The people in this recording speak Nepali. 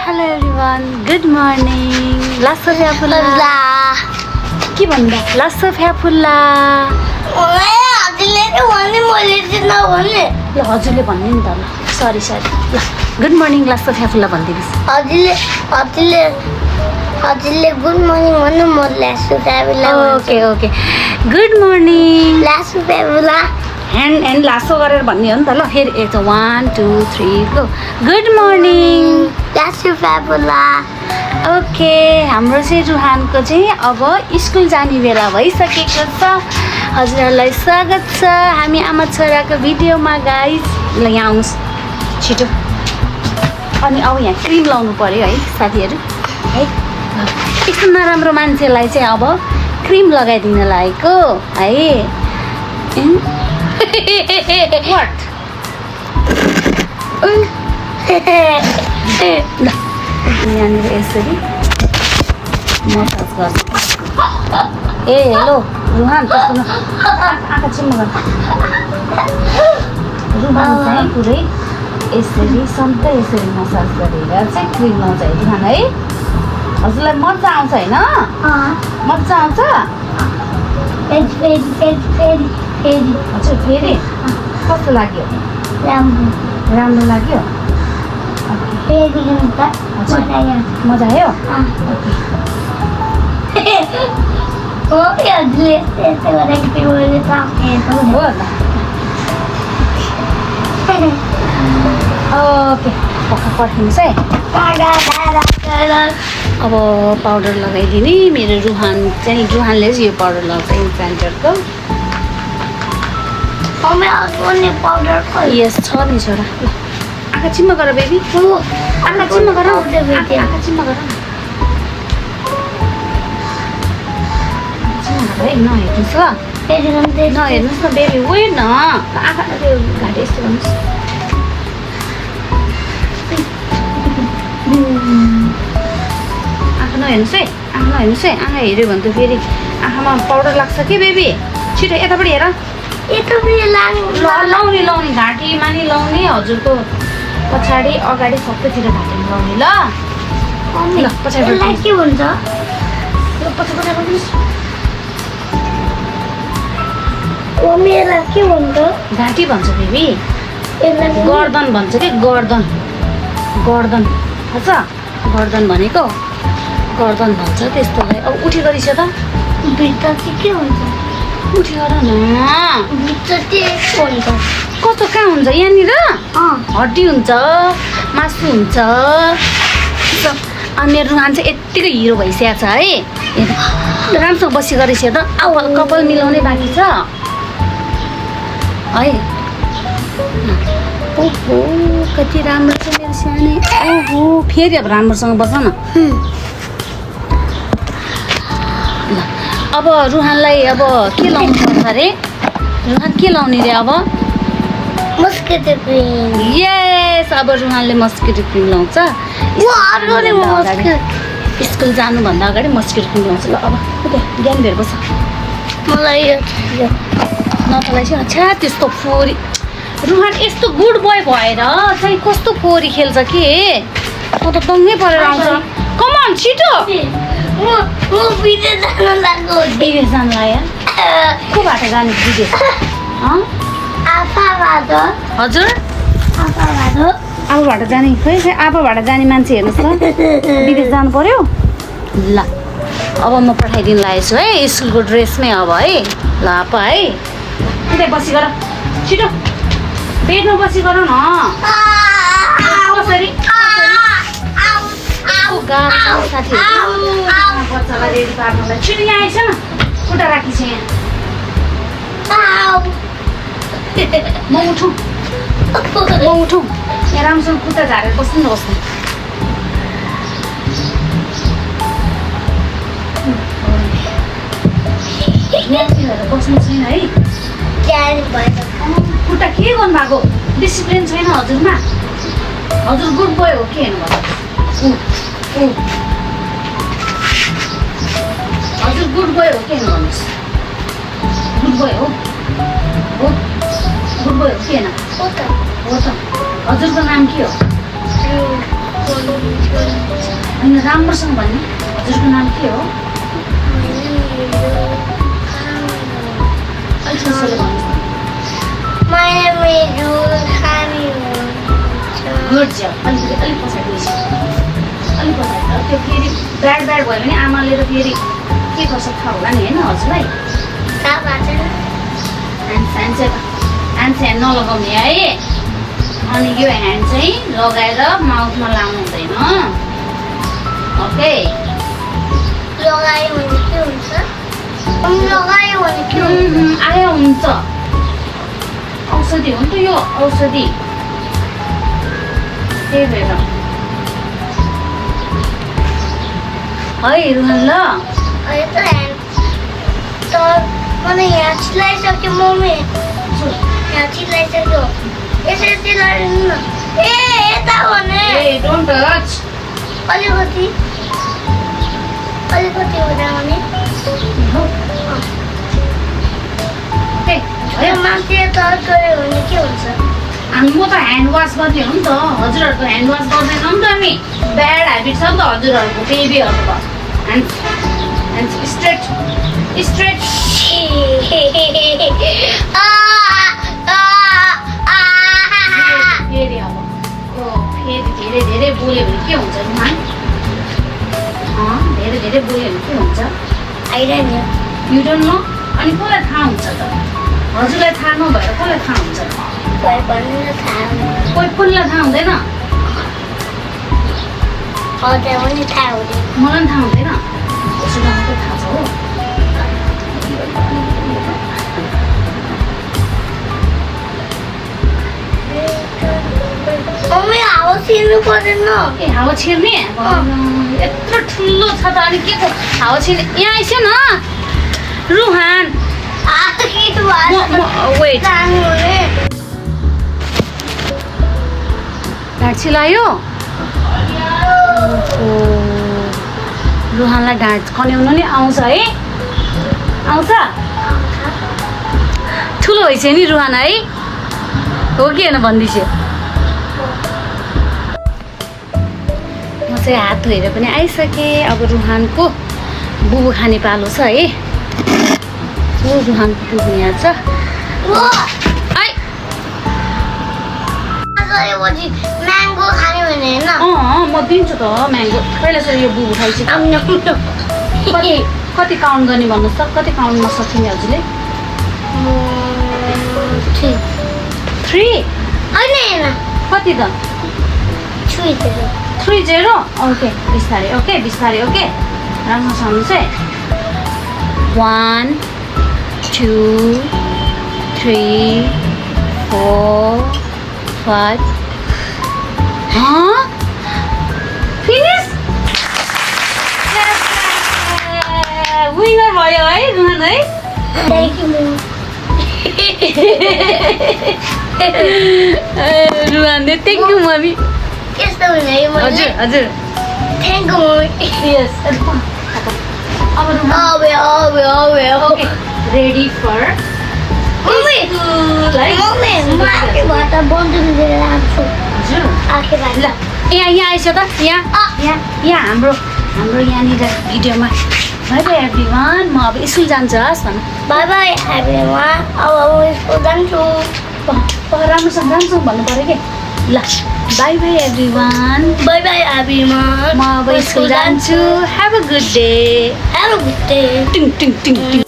Hello everyone, good morning. Lasso Fyafulla. के भन्दा लासो फ्याफुल्ला ल हजुरले भन्ने नि त ल सरी ल गुड मर्निङ लासो फ्याफुल्ला भनिदिनुहोस् हजुरले गुड मर्निङ भन्नु म लासो फ्याफुल्ला ओके गुड मर्निङ लासो फ्याफुल्ला ह्यान्ड लासो गरेर भन्ने हो नि त ल फेरि 1 2 3 गो गुड मर्निङ लासो फ्याफुल्ला ओके हाम्रो चाहिँ रुहानको चाहिँ अब स्कुल जाने बेला भइसकेको छ हजुरहरूलाई स्वागत छ हामी आमा छोराको भिडियोमा गाइस ल यहाँ आउनुहोस् छिटो अनि अब यहाँ क्रिम लाउनु पर्यो है साथीहरू है यस्तो नराम्रो मान्छेलाई चाहिँ अब क्रिम लगाइदिन लागेको है वाट ल यहाँनिर यसरी मसाज गर्छ ए हेलो रुहान आँखा चिम्म गर रुहान चाहिँ पुरै यसरी सधैँ यसरी मसाज गरेर चाहिँ क्रिम लाउँछ है रुहान है हजुरलाई मजा आउँछ होइन मजा आउँछ हजुर फेरि कस्तो लाग्यो राम्रो लाग्यो मजा आयो ओके पक्का पर्खिनुहोस् है अब पाउडर लगाइदिने मेरो रुहानले चाहिँ यो पाउडर लगाउँछ इन्फ्यान्टरको यस छ नि छोरा ल आँखा चिम्म गर बेबी आँखा चिम्म गर आँखा चिम्म गर है नहेर्नुहोस् ल नहेर्नुहोस् न बेबी वेट न आँखा त्यो घाँटी यस्तो गर्नुहोस् आँखा नहेर्नुहोस् है आँखा हेऱ्यो भने त फेरि आँखामा पाउडर लाग्छ कि बेबी छिटो यतापट्टि हेर लाउने घाँटीमा नि लाउने हजुरको पछाडि अगाडि सबैतिर घाँटीमा लाउने ल पछाडि के हुन्छ के भन्छ घाँटी भन्छ बेबी गर्दन भन्छ कि गर्दन थाहा छ गर्दन भनेको गर्दन भन्छ त्यस्तोलाई अब उठी गरिस त भित्र के हुन्छ उठी गर न भित्र के हुन्छ कस्तो कहाँ हुन्छ यहाँनिर हड्डी हुन्छ मासु हुन्छ अनि मेरो रुहान चाहिँ यत्तिकै हिरो भइसकेको छ है राम्रोसँग बसी गरेछ त कपाल मिलाउने बाँकी छ है ओहो कति राम्रो छ मेरो सानो ओहो फेरि अब राम्रोसँग बस न ल अब रुहानलाई अब के लाउनु पर्छ अरे रुहान के लाउने रे अब मस्किटो क्रिम यस अब रुहानले मस्किटो क्रिम लाउँछ स्कुल जानुभन्दा अगाडि मस्किटो क्रिम लाउँछ ल अब ज्ञान भेर बस मलाई नतलाई चाहिँ अच्छा त्यस्तो फोरी रुहान यस्तो गुड बोय भएर चाहिँ कस्तो फोरी खेल्छ कि म त दङ्गै परेर आउँछ कमान छिटो विदेश जान लाग्यो विदेश जानु लाग्यो को बाटो जाने विदेश हजुर आबाबाट जाने खोइ आबाबाट जाने मान्छे हेर्नुहोस् त विदेश जानु पर्यो ल अब म पठाइदिनु लागेको छु है स्कुलको ड्रेसमै अब है ल आपा है त्यतै बसी गर छिटो बेडमा बसी गर न कसरी बच्चालाई रेडी पार्नलाई छिटो यहाँ आएछ न खुट्टा राखी छ यहाँ म उठौँ यहाँ राम्रोसँग खुट्टा झारेर बस्नु न बस्नु बस्नु छैन है खुट्टा के गर्नु भएको डिसिप्लिन छैन हजुरमा हजुर गुड बोय हो के हेर्नु हजुर गुड बोय हो के हेर्नु भन्नुहोस् गुड बोय हो गुड बोय हो के होइन हो त हजुरको नाम के हो होइन राम्रोसँग भन्नु हजुरको नाम के हो अलिक सजिलो भन्नुहोस् My name is Rukami. Good जब अलिक पछाडि गएछ अलिक पछाडि त्यो फेरि ब्याड भयो भने आमाले त फेरि के गर्छ थाहा होला नि होइन हजुरलाई ह्यान्ड चाहिँ नलगाउने है अनि यो ह्यान्ड चाहिँ लगाएर माउथमा लाउनु हुँदैन ओके लगायो भने के हुन्छ लगायो भने के हुन्छ आयो हुन्छ औषधि हो नि त यो औषधि त्यही भएर है रुहान ल अहिले त ह्यान्ड त मलाई यहाँ चिलाइसक्यो मम्मी यहाँ चिलाइसक्यो यसरी चिलाइदिनु न ए यता भने ए डोन्ट टच अलिकति हुँदा भने ओके यो मान्छे टच गऱ्यो भने के हुन्छ अनि म त ह्यान्ड वास गर्ने हो नि त हजुरहरूको ह्यान्ड वास गर्दैनौँ नि त हामी ब्याड ह्याबिट छ नि त हजुरहरूको बेबीहरूको ह्यान्ड स्ट्रेट फेरि अब यो फेरि धेरै बोल्यो भने के हुन्छ रुहान धेरै बोल्यो भने के हुन्छ आइरहने यु डोन्ट नो अनि कसलाई थाहा हुन्छ त हजुरलाई थाहा नभएर कसलाई थाहा हुन्छ कोही पनि थाहा हुँदैन कोही कोहीलाई थाहा हुँदैन अझै पनि थाहा हुँदैन मलाई पनि थाहा हुँदैन उसोलाई मात्रै थाहा छ हो मम्मी हावा छिर्नु पर्दैन ए हावा छिर्ने यत्रो ठुलो छ त अनि के को हावा छिर्ने यहाँ आइस न रुहान वेट ढाड छिलायो रुहानलाई ढाड खन्याउनु नि आउँछ है आउँछ ठुलो भइस नि रुहान है हो कि होइन भन्दैछु म चाहिँ हात धोएर पनि आइसकेँ अब रुहानको बुबु खाने पालो छ है रुहानको बुबु यहाँ छ म्याङ्गो खाने भने होइन म दिन्छु त म्याङ्गो पहिला चाहिँ यो बुबु खाइसक्यो कति काउन्ट गर्ने भन्नुहोस् त कति काउन्टमा सकिने हजुरले 3 होइन कति त 30 ओके बिस्तारै ओके राम्रोसँग चाहिँ 1 2 3 4 5 फिनिस विनर भयो है रुहान है रुहानले थ्याङ्क यू मम्मी यस्तो हुने हजुर थ्याङ्क यू मम्मी यस अब ओके रेडी फर मम्मी म आखिरबाट बन्दुक लिएर आउँछु हजुर आखिरबाट ल यहाँ आइस त यहाँ हाम्रो यहाँनिर भिडियोमा बाई बाई एभ्रिवान म अब स्कुल जान्छु हस् भन बाई बाई एभ्रिवान अब म स्कुल जान्छु राम्रोसँग भन्नु पऱ्यो कि ल बाई बाई एभ्रिवान एभ्रिवान म अब स्कुल जान्छु हेभ अ गुड डे टिङ टिङ टिङ टिङ